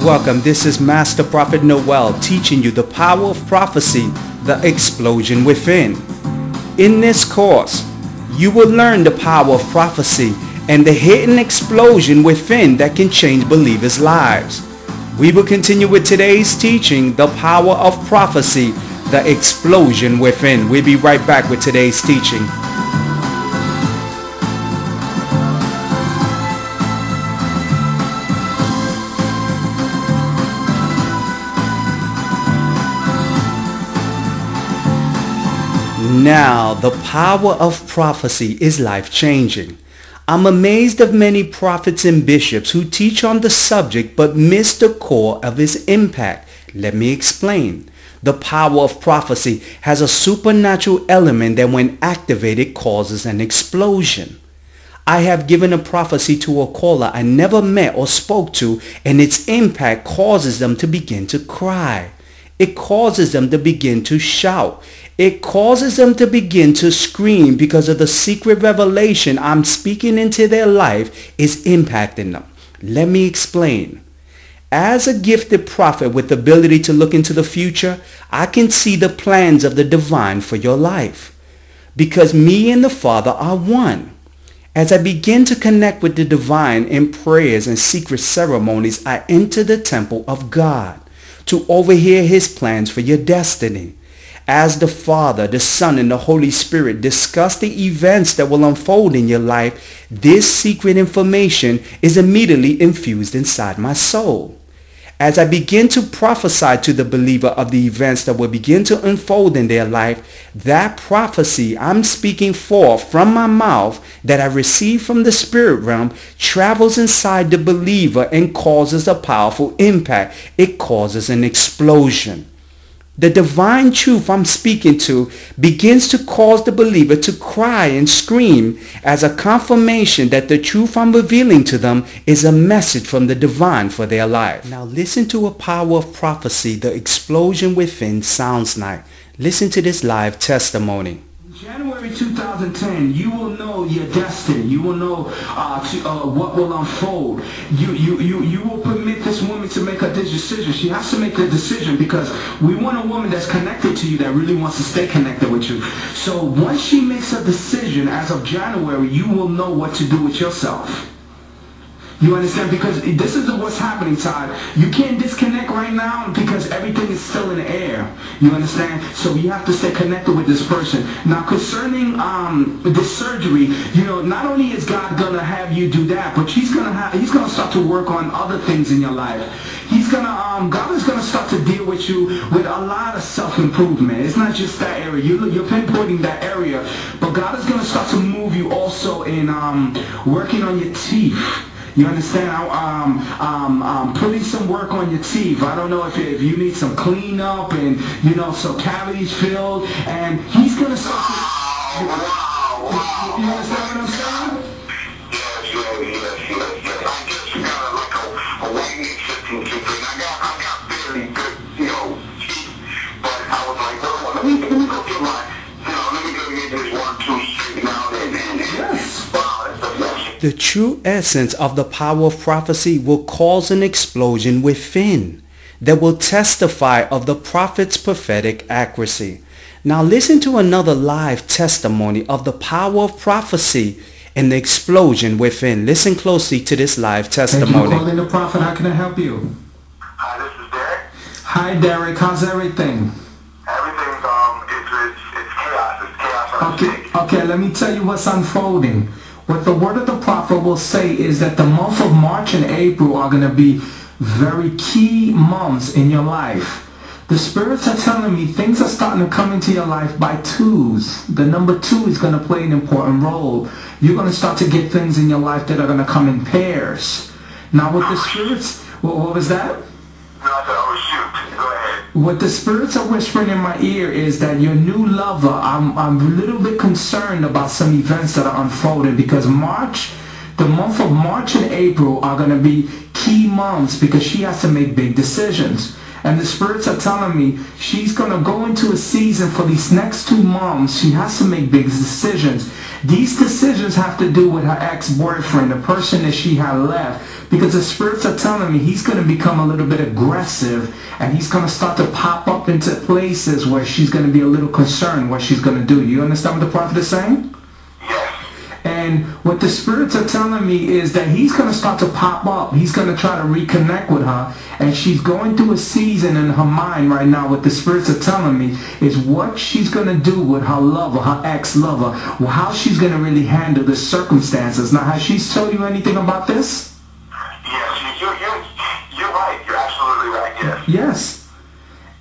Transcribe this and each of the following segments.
Welcome, this is Master Prophet Noel teaching you the power of prophecy, the explosion within. In this course, you will learn the power of prophecy and the hidden explosion within that can change believers' lives. We will continue with today's teaching, the power of prophecy, the explosion within. We'll be right back with today's teaching. Now, the power of prophecy is life-changing. I'm amazed of many prophets and bishops who teach on the subject but miss the core of its impact. Let me explain. The power of prophecy has a supernatural element that when activated causes an explosion. I have given a prophecy to a caller I never met or spoke to, and its impact causes them to begin to cry. It causes them to begin to shout. It causes them to begin to scream because of the secret revelation I'm speaking into their life is impacting them. Let me explain. As a gifted prophet with the ability to look into the future, I can see the plans of the divine for your life. Because me and the Father are one. As I begin to connect with the divine in prayers and secret ceremonies, I enter the temple of God to overhear his plans for your destiny. As the Father, the Son, and the Holy Spirit discuss the events that will unfold in your life, this secret information is immediately infused inside my soul. As I begin to prophesy to the believer of the events that will begin to unfold in their life, that prophecy I'm speaking forth from my mouth that I receive from the spirit realm travels inside the believer and causes a powerful impact. It causes an explosion. The divine truth I'm speaking to begins to cause the believer to cry and scream as a confirmation that the truth I'm revealing to them is a message from the divine for their life. Now listen to a power of prophecy the explosion within sounds like. Listen to this live testimony. January 2010, you will know your destiny. You will know what will unfold. You will permit this woman to make a decision. She has to make the decision because we want a woman that's connected to you, that really wants to stay connected with you. So once she makes a decision as of January, you will know what to do with yourself. You understand? Because this is what's happening, Todd. You can't disconnect right now because everything is still in the air. You understand? So you have to stay connected with this person. Now, concerning this surgery, you know, not only is God gonna have you do that, but he's gonna start to work on other things in your life. God is gonna start to deal with you with a lot of self-improvement. It's not just that area. You're pinpointing that area, but God is gonna start to move you also in working on your teeth. You understand? Putting some work on your teeth. I don't know if you need some cleanup and, you know, some cavities filled. And he's going to start to... You understand what I'm saying? Yes. I just got like a whitening system to bring. I got very good, you know, teeth. But I was like, well, let me go get let me go get this 1, 2 straight out and yes. The true essence of the power of prophecy will cause an explosion within that will testify of the prophet's prophetic accuracy. Now listen to another live testimony of the power of prophecy and the explosion within. Listen closely to this live testimony. Thank you for calling the prophet. How can I help you? Hi, this is Derek. Hi, Derek. How's everything? Everything's it's chaos. It's chaos on the Okay, let me tell you what's unfolding. What the word of the prophet will say is that the month of March and April are going to be very key months in your life. The spirits are telling me things are starting to come into your life by twos. The number 2 is going to play an important role. You're going to start to get things in your life that are going to come in pairs. Now with the spirits, what was that? No, I said, oh shoot, go ahead. What the spirits are whispering in my ear is that your new lover, I'm a little bit concerned about some events that are unfolding because the month of March and April are going to be key months because she has to make big decisions. And the spirits are telling me she's going to go into a season for these next 2 months. She has to make big decisions. These decisions have to do with her ex-boyfriend, the person that she had left. Because the spirits are telling me he's going to become a little bit aggressive. And he's going to start to pop up into places where she's going to be a little concerned what she's going to do. You understand what the prophet is saying? And what the spirits are telling me is that he's going to start to pop up. He's going to try to reconnect with her. And she's going through a season in her mind right now. What the spirits are telling me is what she's going to do with her lover, her ex-lover. How she's going to really handle the circumstances. Now, has she told you anything about this? Yes, you're right. You're absolutely right, yes. Yes.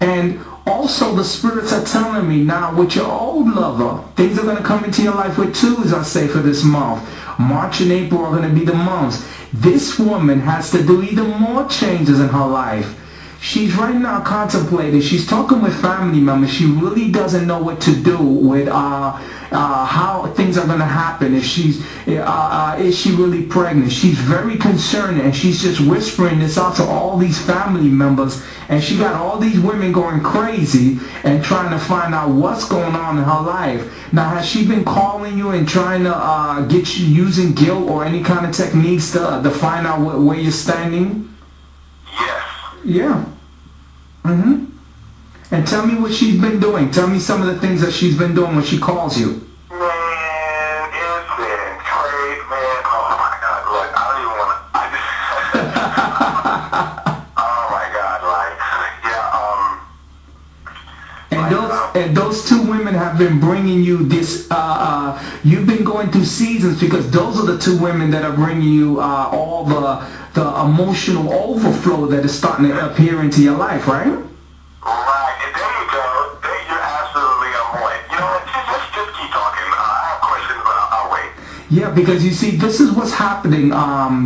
And also the spirits are telling me now with your old lover, things are going to come into your life with twos, I say, for this month. March and April are going to be the months. This woman has to do even more changes in her life. She's right now contemplating. She's talking with family members. She really doesn't know what to do with how things are going to happen. If she's, is she really pregnant? She's very concerned, and she's just whispering this out to all these family members. And she got all these women going crazy and trying to find out what's going on in her life. Now, has she been calling you and trying to get you using guilt or any kind of techniques to find out where you're standing? Yes. Yeah. And tell me what she's been doing. Tell me some of the things that she's been doing when she calls you. Man, it's been crazy, man. Oh my God, look, I don't even want to. Oh my God, And those 2 women have been bringing you this. You've been going through seasons because those are the 2 women that are bringing you all the emotional overflow that is starting to appear into your life, right? Right, and there you go. You're absolutely on point. You know what? Just keep talking. I have questions, but I'll wait. Yeah, because you see, this is what's happening,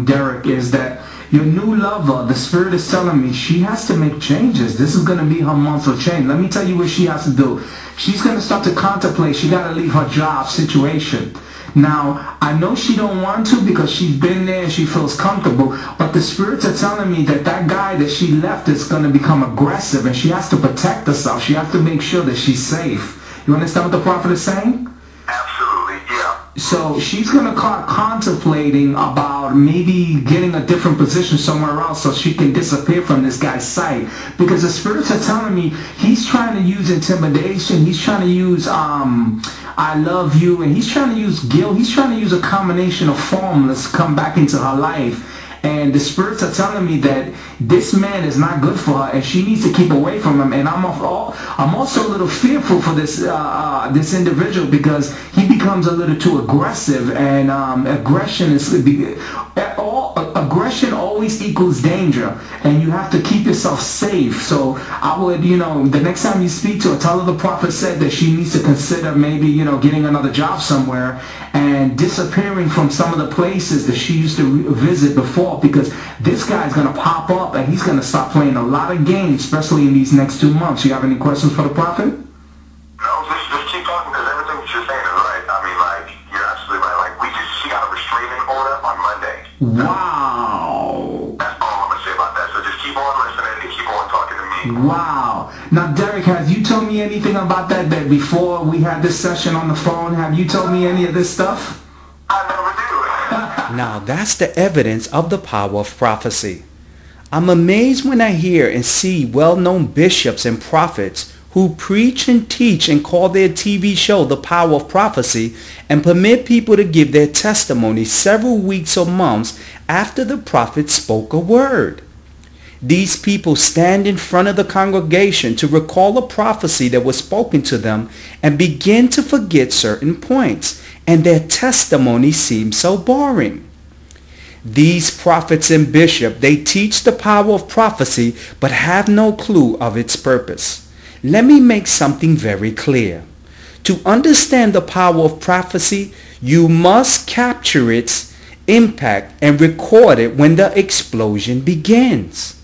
Derek, is that your new lover, the spirit is telling me she has to make changes. This is going to be her month of change. Let me tell you what she has to do. She's going to start to contemplate. She got to leave her job situation. Now, I know she don't want to because she's been there and she feels comfortable, but the spirits are telling me that that guy that she left is going to become aggressive and she has to protect herself. She has to make sure that she's safe. You understand what the prophet is saying? Absolutely, yeah. So she's going to start contemplating about maybe getting a different position somewhere else so she can disappear from this guy's sight. Because the spirits are telling me he's trying to use intimidation. He's trying to use I love you. And he's trying to use guilt. He's trying to use a combination of formulas to come back into her life. And the spirits are telling me that this man is not good for her and she needs to keep away from him. And I'm also a little fearful for this this individual because he becomes a little too aggressive. And aggression always equals danger. And you have to keep yourself safe. So I would, the next time you speak to her, tell her the prophet said that she needs to consider maybe, getting another job somewhere and disappearing from some of the places that she used to visit before, because this guy's going to pop up and he's going to start playing a lot of games, especially in these next 2 months. You have any questions for the prophet? No, just keep talking because everything that you're saying is right. I mean, you're absolutely right. She got a restraining order on Monday. Wow. That's all I'm going to say about that. So just keep on listening and keep on talking to me. Wow. Now, Derek, have you told me anything about that before we had this session on the phone? Have you told me any of this stuff? I never do. Now that's the evidence of the power of prophecy. I'm amazed when I hear and see well-known bishops and prophets who preach and teach and call their TV show The Power of Prophecy and permit people to give their testimony several weeks or months after the prophet spoke a word. These people stand in front of the congregation to recall a prophecy that was spoken to them and begin to forget certain points, and their testimony seems so boring. These prophets and bishops, they teach the power of prophecy but have no clue of its purpose. Let me make something very clear. To understand the power of prophecy, you must capture its impact and record it when the explosion begins.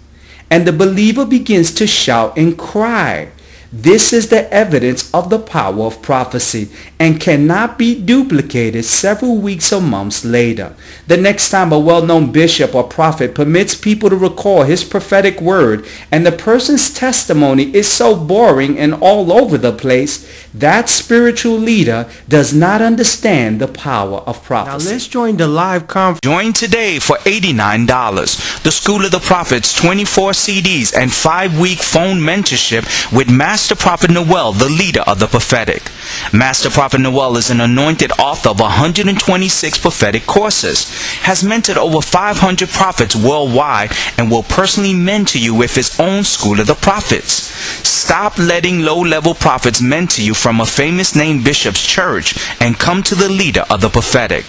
And the believer begins to shout and cry. This is the evidence of the power of prophecy and cannot be duplicated several weeks or months later. The next time a well-known bishop or prophet permits people to recall his prophetic word and the person's testimony is so boring and all over the place, that spiritual leader does not understand the power of prophecy. Now let's join the live conference. Join today for $89. The School of the Prophets 24 CDs and 5-week phone mentorship with Master Prophet Noel, the leader of the prophetic. Master Prophet Noel is an anointed author of 126 prophetic courses, has mentored over 500 prophets worldwide, and will personally mentor you with his own School of the Prophets. Stop letting low-level prophets mentor you from a famous name bishop's church and come to the leader of the prophetic.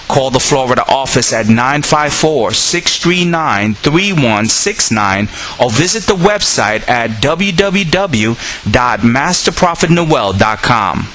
Call the Florida office at 954-639-3169 or visit the website at www.masterprophetnoel.com.